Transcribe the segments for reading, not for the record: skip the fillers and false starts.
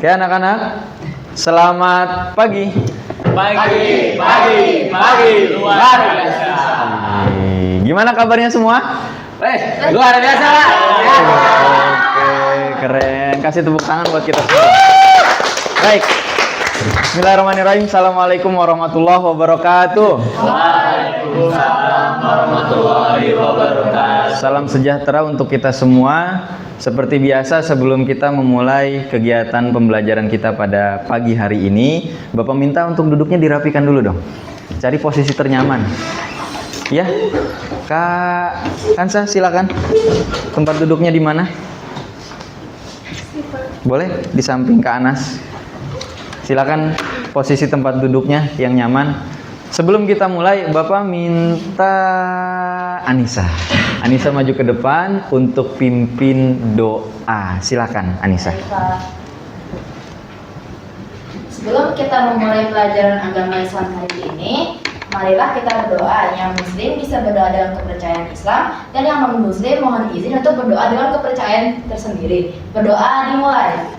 Oke anak-anak, selamat pagi. Pagi, luar biasa. Gimana kabarnya semua? Luar biasa. Oke, keren. Kasih tepuk tangan buat kita semua. Baik. Bismillahirrahmanirrahim. Assalamualaikum warahmatullahi wabarakatuh. Waalaikumsalam warahmatullahi wabarakatuh. Salam sejahtera untuk kita semua. Seperti biasa sebelum kita memulai kegiatan pembelajaran kita pada pagi hari ini, Bapak minta untuk duduknya dirapikan dulu dong. Cari posisi ternyaman. Ya, Kak Kansa silakan. Tempat duduknya di mana? Boleh di samping Kak Anas. Silakan posisi tempat duduknya yang nyaman. Sebelum kita mulai, Bapak minta Anissa maju ke depan untuk pimpin doa. Silakan Anissa. Sebelum kita memulai pelajaran agama Islam hari ini, marilah kita berdoa. Yang Muslim bisa berdoa dengan kepercayaan Islam, dan yang non-Muslim mohon izin untuk berdoa dengan kepercayaan tersendiri. Berdoa dimulai.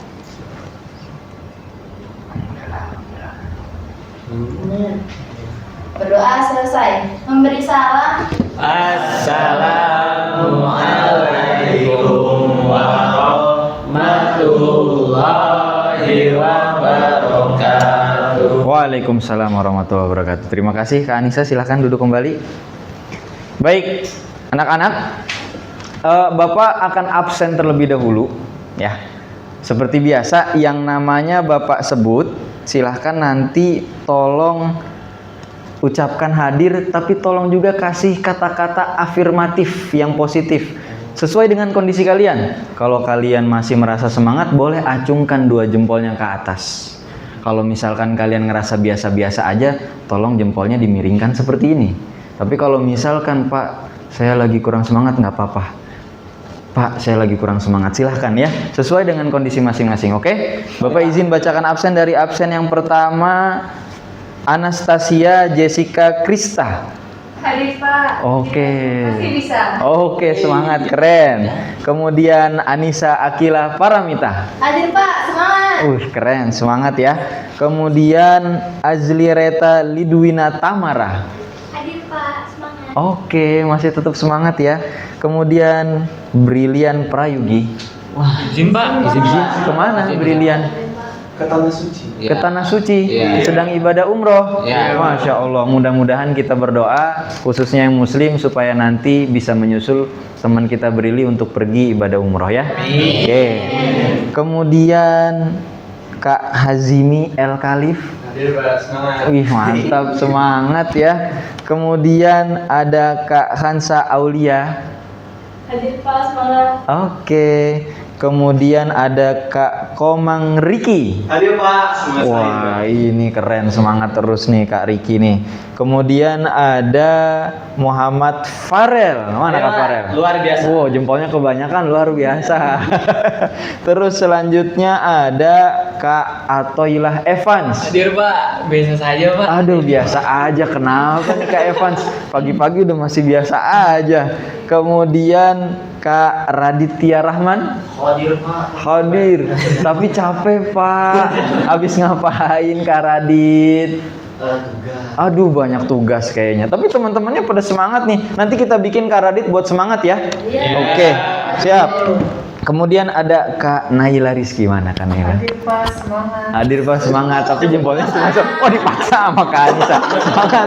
Berdoa selesai. Memberi salam. Assalamualaikum warahmatullahi wabarakatuh. Waalaikumsalam warahmatullahi wabarakatuh. Terima kasih Kak Anissa, silahkan duduk kembali. Baik, anak-anak, Bapak akan absen terlebih dahulu, ya. Seperti biasa, yang namanya Bapak sebut, silahkan nanti tolong ucapkan hadir, tapi tolong juga kasih kata-kata afirmatif yang positif sesuai dengan kondisi kalian. Kalau kalian masih merasa semangat, boleh acungkan 2 jempolnya ke atas. Kalau misalkan kalian ngerasa biasa-biasa aja, tolong jempolnya dimiringkan seperti ini. Tapi kalau misalkan, Pak, saya lagi kurang semangat, nggak apa-apa. Pak, saya lagi kurang semangat, silahkan ya, sesuai dengan kondisi masing-masing. Oke? Bapak izin bacakan absen. Dari absen yang pertama, Anastasia Jessica Krista. Hadir Pak. Oke. Masih bisa. Oke, semangat, keren. Kemudian Anissa Akila Paramita. Hadir Pak, semangat. Keren, semangat ya. Kemudian Azlireta Lidwina Tamara. Hadir Pak, semangat. Oke, masih tetap semangat ya. Kemudian Brilian Prayugi. Wah, Izin Pak. kemana Brilian? Ke Tanah Suci. Ke Tanah Suci, Iya. sedang ibadah umroh. Iya. Masya Allah, mudah-mudahan kita berdoa khususnya yang muslim supaya nanti bisa menyusul teman kita Brili untuk pergi ibadah umroh ya. Oke. Kemudian Kak Hazimi El Khalif. Hadir Pak, semangat. Wih, mantap, semangat ya. Kemudian ada Kak Hansa Aulia. Hadir Pak, semangat. Oke. Kemudian ada Kak Komang Riki. Hadir Pak, semangat. Wah, ini keren, semangat terus nih Kak Riki nih. Kemudian ada Muhammad Farel. Mana Kak Farel? Luar biasa. Wow, jempolnya kebanyakan, luar biasa. Terus selanjutnya ada Kak Atoilah Evans. Hadir Pak, biasa saja Pak. Aduh, biasa aja. Kenapa nih Kak Evans? Pagi-pagi udah masih biasa aja. Kemudian Kak Raditya Rahman. Hadir Pak. Hadir, tapi capek Pak. Habis ngapain Kak Radit? Aduh, banyak tugas kayaknya. Tapi teman-temannya pada semangat nih. Nanti kita bikin Kak Radit buat semangat ya. Oke, siap. Kemudian ada Kak Naila Rizky. Mana Kak Naila? Hadir Pak, semangat. Hadir Pak, semangat. Tapi jempolnya langsung, oh dipaksa sama Kak Anissa.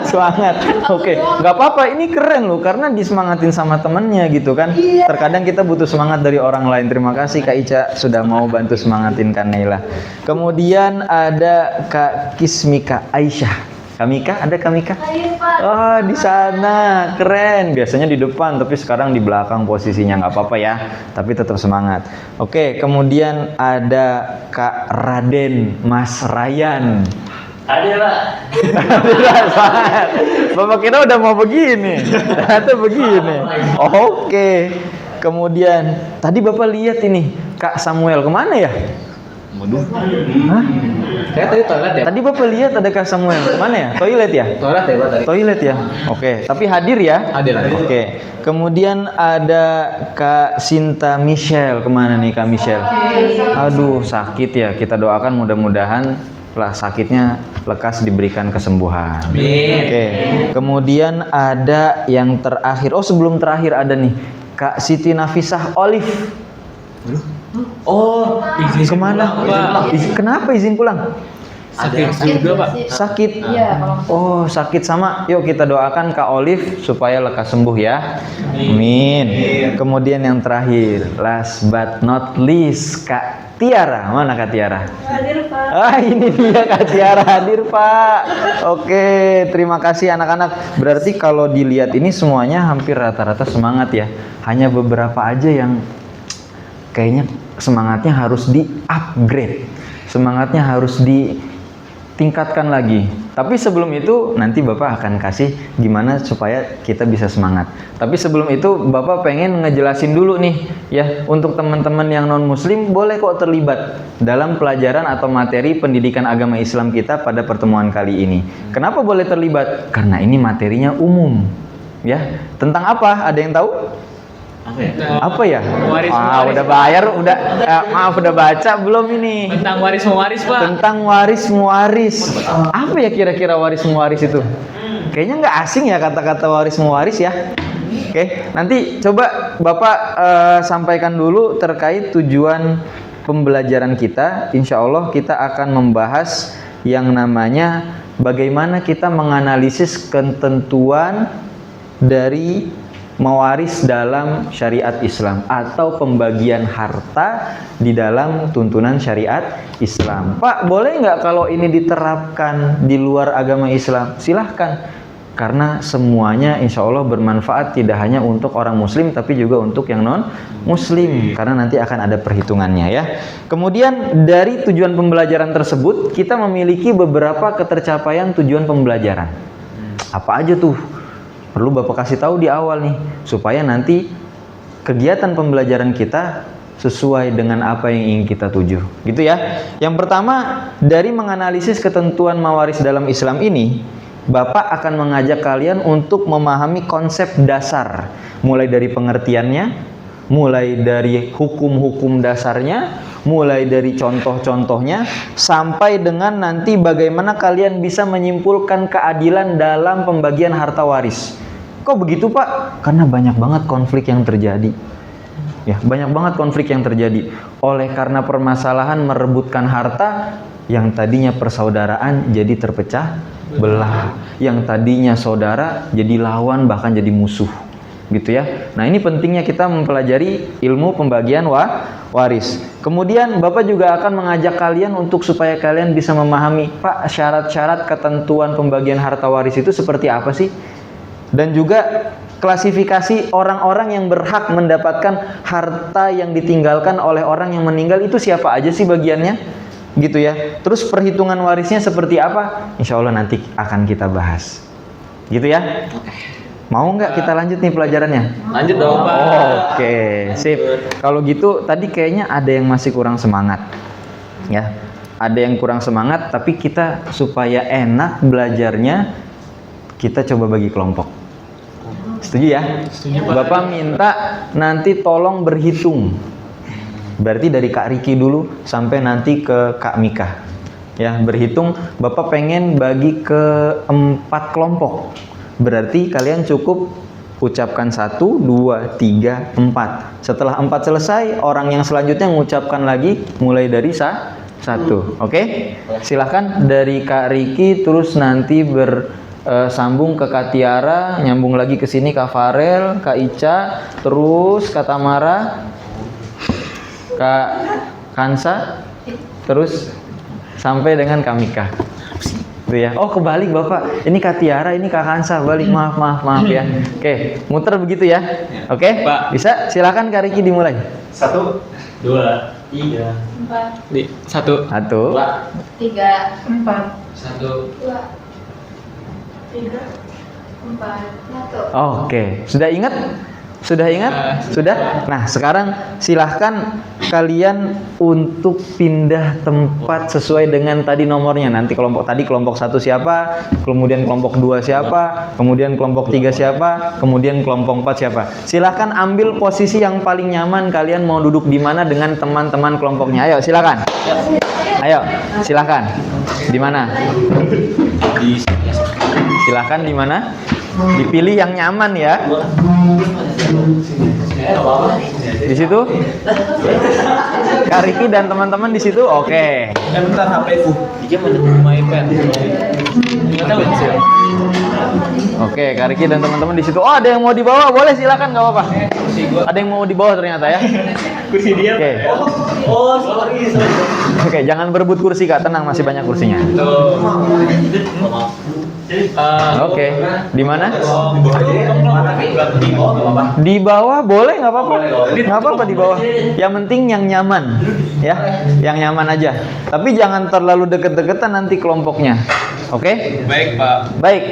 Semangat. Oke, nggak apa-apa. Ini keren loh, karena disemangatin sama temennya gitu kan. Terkadang kita butuh semangat dari orang lain. Terima kasih Kak Ica sudah mau bantu semangatin Kak Naila. Kemudian ada Kak Kismika Aisyah. Kamika, ada Kamika? Hadir Pak. Oh, di sana, keren. Biasanya di depan, tapi sekarang di belakang posisinya, nggak apa-apa ya. Tapi tetap semangat. Oke, kemudian ada Kak Raden Mas Ryan. Hadir Pak. Semangat. Bapak kira udah mau begini, ternyata begini. Oke. Kemudian tadi Bapak lihat ini Kak Samuel kemana ya? Waduh. Hah? Kayak tadi toilet ya? Tadi Bapak lihat ada Kak Samuel. Kemana ya? Toilet ya? Toilet ya Pak tadi? Toilet ya? Oke, tapi hadir ya? Hadir. Oke. Kemudian ada Kak Sinta Michelle. Kemana nih Kak Michelle? Aduh, sakit ya. Kita doakan mudah-mudahan lah sakitnya lekas diberikan kesembuhan. Amin. Oke. Kemudian ada yang terakhir. Oh, sebelum terakhir ada nih Kak Siti Nafisah Olive. Oh, izin Kemana? pulang, Pak. Kenapa izin pulang? Sakit juga Pak. Sakit. Iya, kalau Oh, sakit sama. Yuk kita doakan Kak Olive supaya lekas sembuh ya. Amin. Kemudian yang terakhir, last but not least, Kak Tiara. Mana Kak Tiara? hadir Pak. Ah, ini dia Kak Tiara hadir, Pak. Oke, terima kasih anak-anak. Berarti kalau dilihat ini semuanya hampir rata-rata semangat ya. Hanya beberapa aja yang kayaknya semangatnya harus di-upgrade. Semangatnya harus ditingkatkan lagi. Tapi sebelum itu nanti Bapak akan kasih gimana supaya kita bisa semangat. Tapi sebelum itu Bapak pengen ngejelasin dulu nih ya, untuk teman-teman yang non muslim boleh kok terlibat dalam pelajaran atau materi pendidikan agama Islam kita pada pertemuan kali ini. Kenapa boleh terlibat? Karena ini materinya umum. Ya, tentang apa? Ada yang tahu? Apa ya? Waris Ah, mewaris. udah bayar, maaf udah baca belum ini? Tentang waris mewaris Pak. Tentang waris mewaris. Apa ya kira-kira waris mewaris itu? Kayaknya nggak asing ya kata-kata waris mewaris ya. Oke, nanti coba Bapak sampaikan dulu terkait tujuan pembelajaran kita. Insya Allah kita akan membahas yang namanya bagaimana kita menganalisis ketentuan dari mewaris dalam syariat Islam atau pembagian harta di dalam tuntunan syariat Islam. Pak, boleh nggak kalau ini diterapkan di luar agama Islam? Silahkan, karena semuanya insya Allah bermanfaat tidak hanya untuk orang muslim tapi juga untuk yang non muslim, karena nanti akan ada perhitungannya ya. Kemudian dari tujuan pembelajaran tersebut kita memiliki beberapa ketercapaian tujuan pembelajaran. Apa aja tuh? Perlu Bapak kasih tahu di awal nih, supaya nanti kegiatan pembelajaran kita sesuai dengan apa yang ingin kita tuju. Gitu ya. Yang pertama, dari menganalisis ketentuan mawaris dalam Islam ini, Bapak akan mengajak kalian untuk memahami konsep dasar, mulai dari pengertiannya, mulai dari hukum-hukum dasarnya, mulai dari contoh-contohnya, sampai dengan nanti bagaimana kalian bisa menyimpulkan keadilan dalam pembagian harta waris. Kok begitu Pak? Karena banyak banget konflik yang terjadi. Ya, banyak banget konflik yang terjadi. Oleh karena permasalahan merebutkan harta, yang tadinya persaudaraan jadi terpecah belah. Yang tadinya saudara jadi lawan, bahkan jadi musuh. Gitu ya. Nah, ini pentingnya kita mempelajari ilmu pembagian waris. Kemudian Bapak juga akan mengajak kalian untuk supaya kalian bisa memahami, Pak, syarat-syarat ketentuan pembagian harta waris itu seperti apa sih? Dan juga klasifikasi orang-orang yang berhak mendapatkan harta yang ditinggalkan oleh orang yang meninggal itu siapa aja sih bagiannya? Gitu ya. Terus perhitungan warisnya seperti apa? Insya Allah nanti akan kita bahas. Gitu ya. Mau nggak kita lanjut nih pelajarannya? Lanjut dong Pak. Oke, sip. Kalau gitu tadi kayaknya ada yang masih kurang semangat. Ya. Ada yang kurang semangat, tapi kita supaya enak belajarnya, kita coba bagi kelompok. Setuju ya? Setuju, Pak. Bapak minta nanti tolong berhitung. Berarti dari Kak Riki dulu sampai nanti ke Kak Mika. Ya, berhitung. Bapak pengen bagi ke 4 kelompok. Berarti kalian cukup ucapkan 1, 2, 3, 4. Setelah 4 selesai, orang yang selanjutnya mengucapkan lagi mulai dari 1. Oke? Silahkan dari Kak Riki terus nanti sambung ke Kak Tiara, nyambung lagi ke sini Kak Farel, Kak Ica, terus Kak Tamara, Kak Kansa, terus sampai dengan Kak Mika. Itu ya. Oh, kebalik Bapak. Ini Kak Tiara, ini Kak Kansa. Balik. Maaf ya. Oke, muter begitu ya. Oke? Pak. Bisa? Silakan Kak Riki dimulai. 1, 2, 3, 4, 1, 1, 3, 4, 1. 2, 3, 4, 1. Oke, sudah ingat Sudah ingat? Sudah? Nah, sekarang silahkan kalian untuk pindah tempat sesuai dengan tadi nomornya. Nanti kelompok 1 siapa, kemudian kelompok 2 siapa, kemudian kelompok 3 siapa, kemudian kelompok 4 siapa. Silahkan ambil posisi yang paling nyaman. Kalian mau duduk di mana dengan teman-teman kelompoknya. Ayo, silahkan. Ayo, silahkan. Di mana? Silahkan di mana? Dipilih yang nyaman ya. Di situ? Kak Riki dan teman-teman di situ? Oke. Bentar HP-ku. Dia main pen. Oke, Kak Riki dan teman-teman di situ. Oh, ada yang mau dibawa? Boleh, silakan, nggak apa-apa. Ada yang mau dibawa ternyata ya. Kursi dia. Oke. Oh, sorry. Oke, jangan berebut kursi Kak, tenang, masih banyak kursinya. Oke, di mana? Di bawah boleh, nggak apa-apa. Nggak apa-apa di bawah. Yang penting yang nyaman, ya, yang nyaman aja. Tapi jangan terlalu deket-deketan nanti kelompoknya. Oke? Baik, Pak. Baik.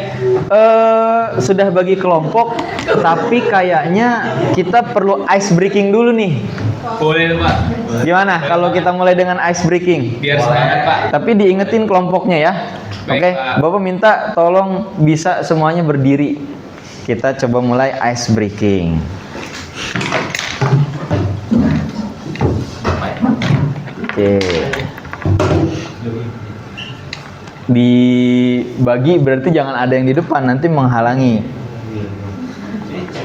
Sudah bagi kelompok, tapi kayaknya kita perlu ice breaking dulu nih. Boleh, Pak. Gimana kalau kita mulai dengan ice breaking? Biar semangat, Pak. Tapi diingetin kelompoknya ya. Baik, Oke, Pak. Bapak minta tolong bisa semuanya berdiri. Kita coba mulai ice breaking. Oke. Dibagi berarti jangan ada yang di depan, nanti menghalangi.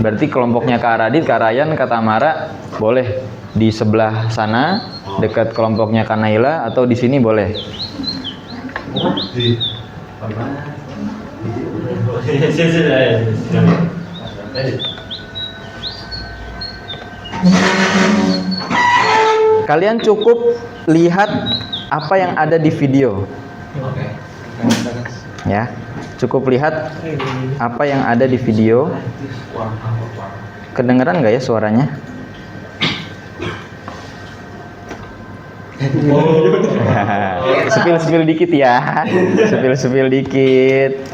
Berarti kelompoknya Kak Radit, Kak Ryan, Kak Tamara boleh di sebelah sana dekat kelompoknya Kak Naila, atau di sini boleh. Kalian cukup lihat apa yang ada di video. Ya, cukup lihat apa yang ada di video. Kedengeran nggak ya suaranya? Sepil dikit ya, sepil dikit.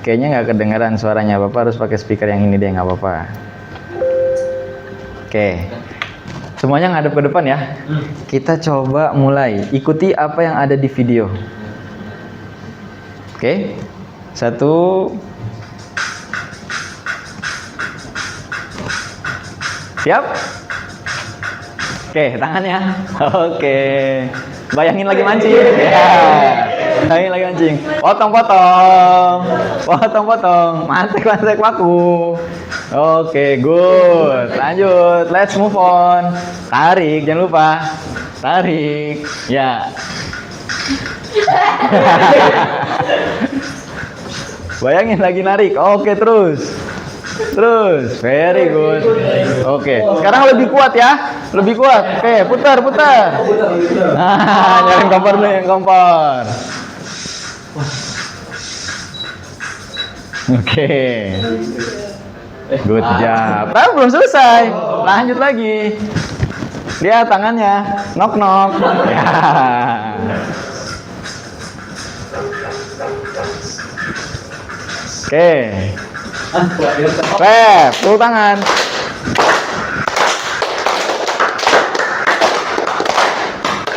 Kayaknya nggak kedengeran suaranya. Bapak harus pakai speaker yang ini deh, nggak apa-apa. Oke, semuanya ngadep ke depan ya. Kita coba mulai. Ikuti apa yang ada di video. Oke, 1. Siap? Oke, tangannya. Oke. Bayangin lagi mancing. Ya. Bayangin lagi mancing. Potong-potong. Potong-potong. Mantek paku. Oke, good. Lanjut. Let's move on. Tarik, jangan lupa. Tarik. Ya. Bayangin lagi narik. Oke, terus. Very good. Oke, sekarang lebih kuat ya. Lebih kuat. Oke, putar. Nah, nyari kompor dulu, yang kompor. Oke. Good job. Tapi belum selesai. Lanjut lagi. Lihat tangannya. Knock. Ya. Oke. Tepuk tangan.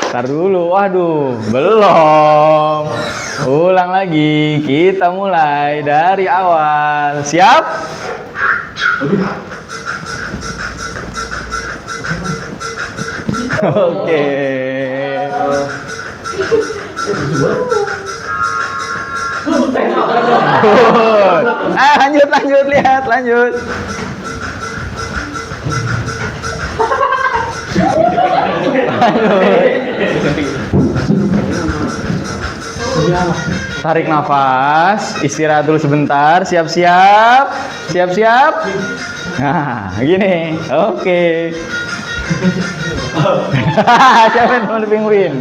Ntar dulu, waduh, belum. Ulang lagi, kita mulai dari awal. Siap? Oke. Lanjut, lihat, lanjut. Tarik nafas, istirahat dulu sebentar, siap-siap. Nah, gini, oke. Siapa yang mau penguin?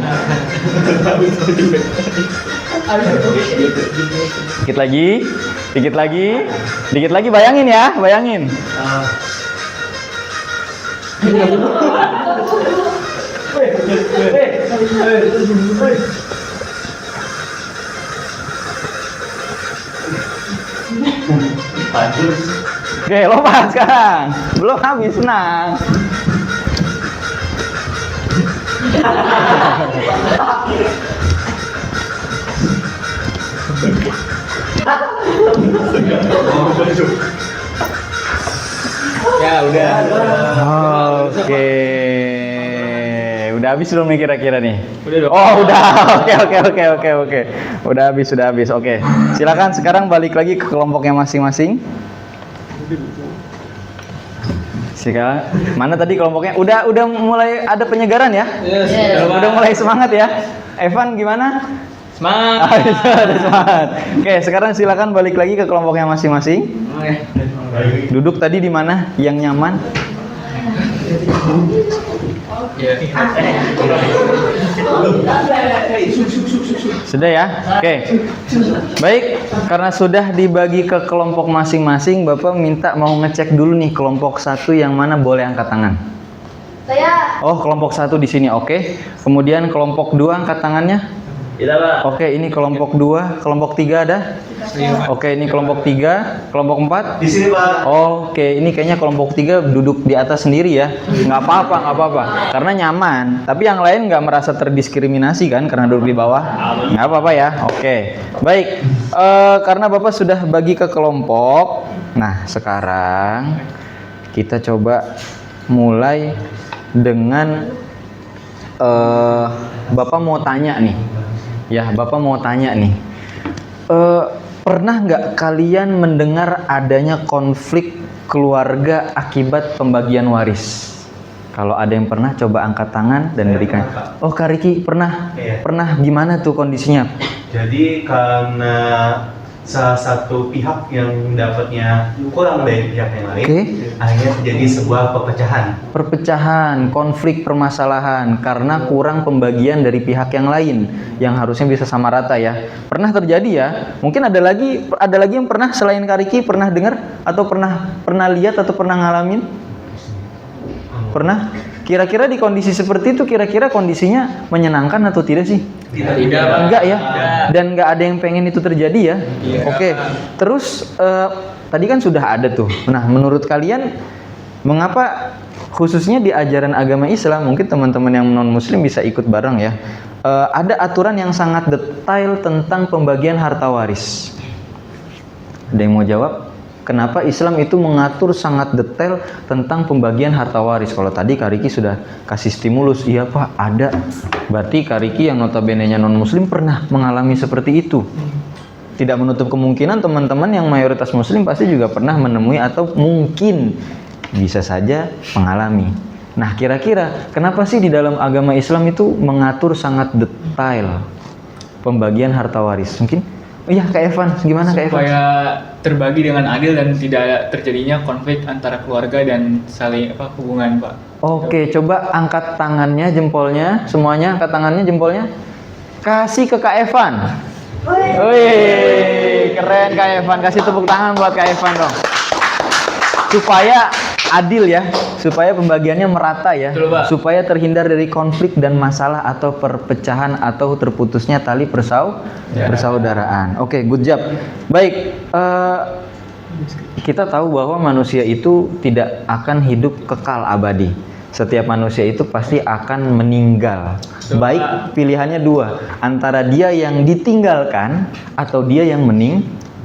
Dikit lagi, bayangin ya, bayangin. Oke, lompat sekarang. Belum habis, senang. Ya udah. Oke. Udah habis belum nih kira-kira nih? Udah dong. Oh, udah. Oke. Udah habis. Oke. Silakan sekarang balik lagi ke kelompoknya masing-masing. Sekarang mana tadi kelompoknya? Udah mulai ada penyegaran ya? Yes. Udah mulai semangat ya? Evan gimana? Semangat. Ada semangat. Oke, sekarang silakan balik lagi ke kelompoknya masing-masing. Duduk tadi di mana? Yang nyaman. Ya. Sudah ya? Oke. Baik, karena sudah dibagi ke kelompok masing-masing, Bapak minta mau ngecek dulu nih kelompok satu yang mana boleh angkat tangan. Saya Oh, kelompok satu di sini, oke. Kemudian kelompok dua angkat tangannya. Tidak, Pak. Oke, ini kelompok 2, kelompok 3 ada? Oke, ini kelompok 3, kelompok 4. Di sini, Pak. Oke, ini kayaknya kelompok 3 duduk di atas sendiri ya. Nggak apa-apa. Karena nyaman. Tapi yang lain nggak merasa terdiskriminasi kan karena duduk di bawah? Nggak apa-apa ya. Oke, baik. Karena Bapak sudah bagi ke kelompok. Nah, sekarang kita coba mulai dengan Bapak mau tanya nih. Ya, Bapak mau tanya nih. Pernah nggak kalian mendengar adanya konflik keluarga akibat pembagian waris? Kalau ada yang pernah, coba angkat tangan dan berikan. Oh, Kak Riki pernah. Iya. Pernah gimana tuh kondisinya? Jadi karena salah satu pihak yang dapatnya kurang dari pihak yang lain, Oke. akhirnya terjadi sebuah perpecahan. Perpecahan, konflik, permasalahan karena kurang pembagian dari pihak yang lain yang harusnya bisa sama rata ya. Pernah terjadi ya? Mungkin ada lagi yang pernah selain Kak Riki pernah dengar atau pernah lihat atau pernah ngalamin? Pernah? Kira-kira di kondisi seperti itu kira-kira kondisinya menyenangkan atau tidak sih? Tidak, Pak. Enggak ya? Tidak. Dan enggak ada yang pengen itu terjadi ya? Iya. Oke. Terus tadi kan sudah ada tuh. Nah, menurut kalian mengapa khususnya di ajaran agama Islam, mungkin teman-teman yang non muslim bisa ikut bareng ya. Ada aturan yang sangat detail tentang pembagian harta waris. Ada yang mau jawab? Kenapa Islam itu mengatur sangat detail tentang pembagian harta waris? Kalau tadi Kak Riki sudah kasih stimulus, iya Pak, ada. Berarti Kak Riki yang notabene-nya non-muslim pernah mengalami seperti itu. Tidak menutup kemungkinan teman-teman yang mayoritas muslim pasti juga pernah menemui atau mungkin bisa saja mengalami. Nah, kira-kira kenapa sih di dalam agama Islam itu mengatur sangat detail pembagian harta waris? Mungkin iya, Kak Evan, gimana Kak Evan? Supaya terbagi dengan adil dan tidak terjadinya konflik antara keluarga dan saling hubungan, Pak. Oke, coba angkat tangannya, jempolnya, semuanya angkat tangannya, jempolnya. Kasih ke Kak Evan. Wih, keren Kak Evan. Kasih tepuk tangan buat Kak Evan dong. Supaya adil ya, supaya pembagiannya merata ya, Betul, Pak. supaya terhindar dari konflik dan masalah atau perpecahan atau terputusnya tali persaudaraan. Oke, good job. Baik, kita tahu bahwa manusia itu tidak akan hidup kekal abadi. Setiap manusia itu pasti akan meninggal. Betul, Baik, Pak. pilihannya dua, antara dia yang ditinggalkan atau dia yang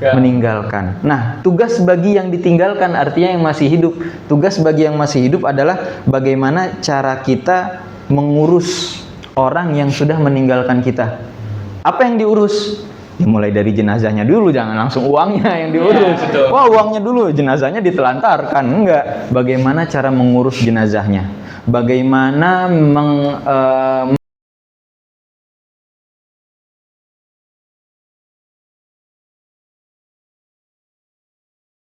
meninggalkan. Nah, tugas bagi yang ditinggalkan artinya yang masih hidup. Tugas bagi yang masih hidup adalah bagaimana cara kita mengurus orang yang sudah meninggalkan kita. Apa yang diurus? Ya, mulai dari jenazahnya dulu, jangan langsung uangnya yang diurus. Ya, betul. Wah, uangnya dulu, jenazahnya ditelantarkan. Enggak. Bagaimana cara mengurus jenazahnya? Bagaimana